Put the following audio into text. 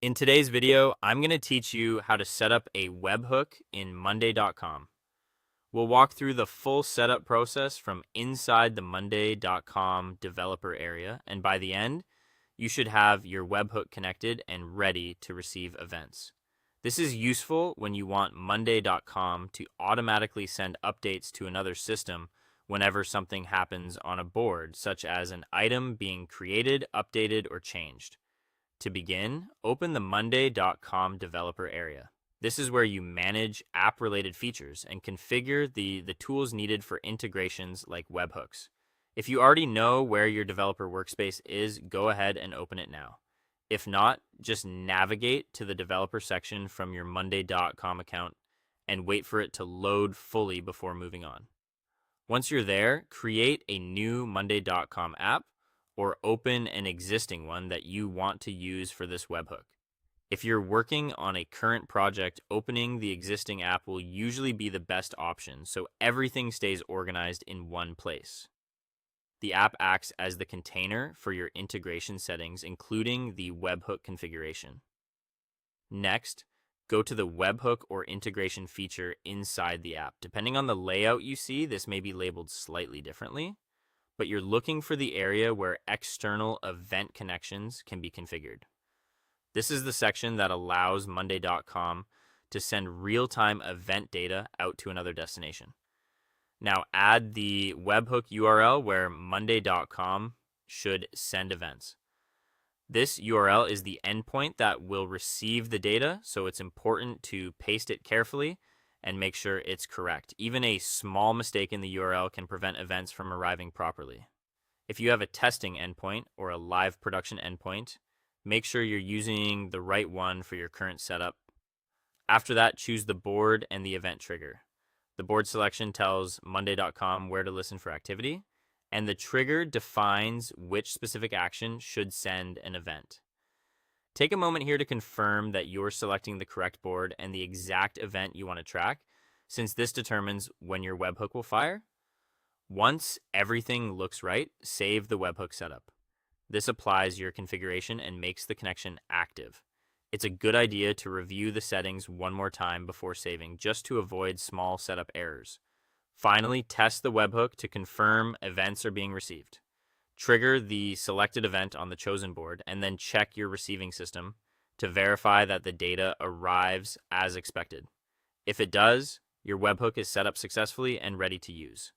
In today's video, I'm going to teach you how to set up a webhook in Monday.com. We'll walk through the full setup process from inside the Monday.com developer area, and by the end, you should have your webhook connected and ready to receive events. This is useful when you want Monday.com to automatically send updates to another system whenever something happens on a board, such as an item being created, updated, or changed. To begin, open the Monday.com developer area. This is where you manage app-related features and configure the tools needed for integrations like webhooks. If you already know where your developer workspace is, go ahead and open it now. If not, just navigate to the developer section from your Monday.com account and wait for it to load fully before moving on. Once you're there, create a new Monday.com app or open an existing one that you want to use for this webhook. If you're working on a current project, opening the existing app will usually be the best option, so everything stays organized in one place. The app acts as the container for your integration settings, including the webhook configuration. Next, go to the webhook or integration feature inside the app. Depending on the layout you see, this may be labeled slightly differently, but you're looking for the area where external event connections can be configured. This is the section that allows Monday.com to send real-time event data out to another destination. Now add the webhook URL where Monday.com should send events. This URL is the endpoint that will receive the data, so it's important to paste it carefully and make sure it's correct. Even a small mistake in the URL can prevent events from arriving properly. If you have a testing endpoint or a live production endpoint, make sure you're using the right one for your current setup. After that, choose the board and the event trigger. The board selection tells Monday.com where to listen for activity, and the trigger defines which specific action should send an event. Take a moment here to confirm that you're selecting the correct board and the exact event you want to track, since this determines when your webhook will fire. Once everything looks right, save the webhook setup. This applies your configuration and makes the connection active. It's a good idea to review the settings one more time before saving, just to avoid small setup errors. Finally, test the webhook to confirm events are being received. Trigger the selected event on the chosen board, and then check your receiving system to verify that the data arrives as expected. If it does, your webhook is set up successfully and ready to use.